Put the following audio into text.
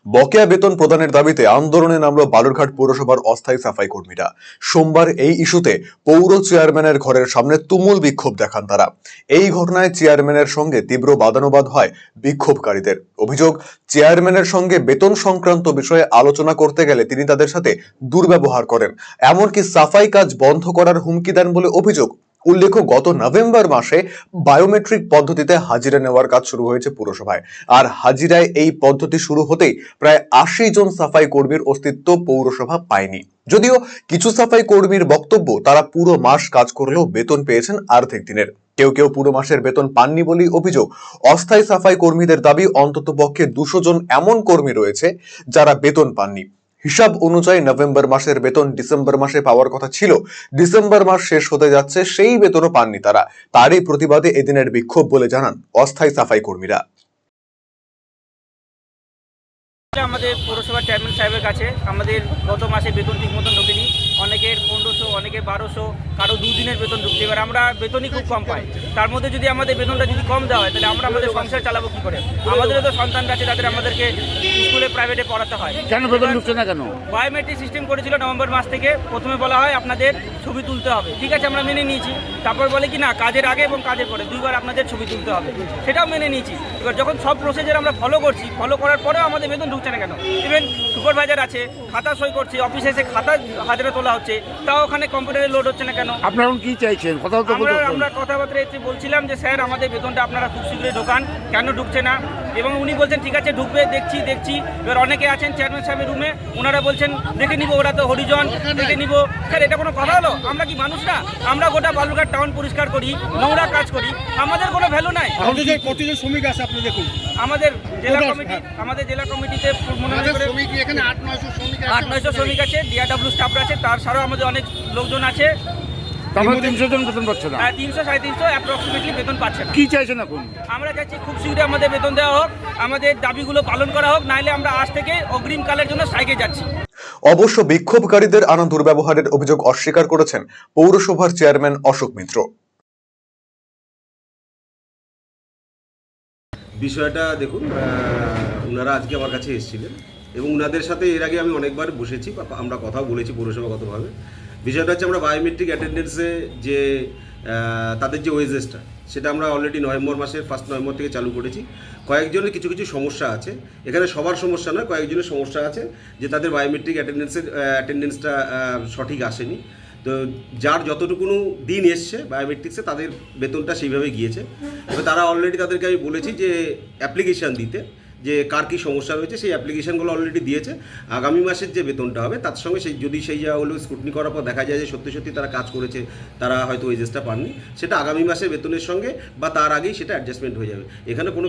বকেয়া বেতন প্রদানের দাবিতে আন্দোলনে নামলো বালুরঘাট পৌরসভার অস্থায়ী সাফাই কর্মীরা। সোমবার এই ইস্যুতে পৌর চেয়ারম্যানের ঘরের সামনে তুমুল বিক্ষোভ দেখান তারা। এই ঘটনায় চেয়ারম্যানের সঙ্গে তীব্র বাদানুবাদ হয় বিক্ষোভকারীদের। অভিযোগ, চেয়ারম্যানের সঙ্গে বেতন সংক্রান্ত বিষয়ে আলোচনা করতে গেলে তিনি তাদের সাথে দুর্ব্যবহার করেন, এমনকি সাফাই কাজ বন্ধ করার হুমকি দেন বলে অভিযোগ। উল্লেখ্য, গত নভেম্বর মাসে বায়োমেট্রিক পদ্ধতিতে হাজিরা নেওয়ার কাজ শুরু হয়েছে পুরসভায়। আর হাজিরায় এই পদ্ধতি শুরু হতেই প্রায় ৮০ জন সাফাই কর্মীর অস্তিত্ব পৌরসভা পায়নি। যদিও কিছু সাফাই কর্মীর বক্তব্য, তারা পুরো মাস কাজ করলেও বেতন পেয়েছেন অর্ধেক দিনের। কেউ কেউ পুরো মাসের বেতন পাননি বলেই অভিযোগ। অস্থায়ী সাফাই কর্মীদের দাবি, অন্ততপক্ষে ২০০ জন এমন কর্মী রয়েছে যারা বেতন পাননি। হিসাব অনুযায়ী নভেম্বর মাসের বেতন ডিসেম্বর মাসে পাওয়ার কথা ছিল। ডিসেম্বর মাস শেষ হতে যাচ্ছে, সেই বেতনও পাননি তারা। তারই প্রতিবাদে এদিনের বিক্ষোভ বলে জানান অস্থায়ী সাফাই কর্মীরা। আমাদের পৌরসভার চেয়ারম্যান সাহেবের কাছে আমাদের গত মাসে বেতন ঠিক মতন ঢোকেনি। অনেকের ১৫০০, অনেকের ১২০০, কারো ২ দিনের বেতন ঢুকতে। এবার আমরা বেতনই খুব কম পাই। তার মধ্যে যদি আমাদের বেতনটা যদি কম দেওয়া হয়, তাহলে আমরা আমাদের সংসার চালাবো কি করে? আমাদেরও তো সন্তান আছে, তাদের আমাদেরকে স্কুলে প্রাইভেটে পড়াতে হয়। কেন বেতন ঢুকছে না কেন? বায়োমেট্রিক সিস্টেম করেছিল নভেম্বর মাস থেকে। প্রথমে বলা হয় আপনাদের ছবি তুলতে হবে, ঠিক আছে, আমরা মেনে নিয়েছি। তারপর বলে কি না, কাজের আগে এবং কাজের পরে ২ বার আপনাদের ছবি তুলতে হবে, সেটাও মেনে নিয়েছি। এবার যখন সব প্রসিজার আমরা ফলো করছি, ফলো করার পরেও আমাদের বেতন ঢুকছে না কেন? ইভেন সুপারভাইজার আছে, খাতা সই করছে, অফিসে এসে খাতা হাজারে তোলা হচ্ছে, তাও ওখানে কম্পিউটারে লোড হচ্ছে না কেন? আপনারা কি চাইছেন? আমরা কথাবার্তা এসে বলছিলাম যে স্যার, আমাদের বেতনটা আপনারা খুব শীঘ্রই ঢোকান, কেন ঢুকছে না? এবং উনি বলছেন ঠিক আছে ঢুকবে, দেখছি। এবার অনেকে আছেন চেয়ারম্যান সাহেবের রুমে, ওনারা বলছেন দেখে নিব, ওরা তো হরিজন, দেখে নিব। স্যার, এটা কোনো কথা হলো? আমরা কি মানুষ না? আমরা গোটা বালুরঘাট টাউন পরিষ্কার করি, নোংরা কাজ করি, আমাদের কোনো ভ্যালু নাই। কতজন শ্রমিক আছে আপনি দেখুন। আমাদের জেলা কমিটিতে মনে হয় ৮-৯০০ শ্রমিক আছে, ডিআরডব্লিউ স্টাফরা আছে, তার ছাড়াও আমাদের অনেক লোকজন আছে। তারপরে ৩০০ জন বেতন পাচ্ছে না। ৩০০-৩৫০ অ্যাপ্রক্সিমেটলি বেতন পাচ্ছে না। কি চাইছেন এখন? আমরা চাইছি খুব শীঘ্রই আমাদের বেতন দেওয়া হোক, আমাদের দাবিগুলো পালন করা হোক, নাইলে আমরা আজ থেকে অগ্রিমকালের জন্য স্ট্রাইকে যাচ্ছি। অবশ্য বিক্ষোভকারীদের আনা দুর্ব্যবহারের অভিযোগ অস্বীকার করেছেন পৌরসভার চেয়ারম্যান অশোক মিত্র। বিষয়টা দেখুন, ওনারা আজকে আমার কাছে এসেছিলেন এবং ওনাদের সাথে এর আগে আমি অনেকবার বসেছি, আমরা কথাও বলেছি পৌরসভাগতভাবে। বিষয়টা হচ্ছে, আমরা বায়োমেট্রিক অ্যাটেন্ডেন্সে যে তাদের যে ওয়েজেসটা, সেটা আমরা অলরেডি নভেম্বর মাসের 1 নভেম্বর থেকে চালু করেছি। কয়েকজনের কিছু সমস্যা আছে, এখানে সবার সমস্যা নয়, কয়েকজনের সমস্যা আছে যে তাদের বায়োমেট্রিক অ্যাটেন্ডেন্সটা সঠিক আসেনি। তো যার যতটুকুনো দিন এসছে বায়োমেট্রিক্সে, তাদের বেতনটা সেইভাবে গিয়েছে। এবার তারা অলরেডি, তাদেরকে আমি বলেছি যে অ্যাপ্লিকেশান দিতে, যে কার কী সমস্যা রয়েছে, সেই অ্যাপ্লিকেশানগুলো অলরেডি দিয়েছে। আগামী মাসের যে বেতনটা হবে, তার সঙ্গে যদি সেই জায়গাগুলো স্ক্রুটনি করার পর দেখা যায় যে সত্যি তারা কাজ করেছে, তারা হয়তো ওয়েজেসটা পাননি, সেটা আগামী মাসের বেতনের সঙ্গে বা তার আগেই সেটা অ্যাডজাস্টমেন্ট হয়ে যাবে। এখানে কোনো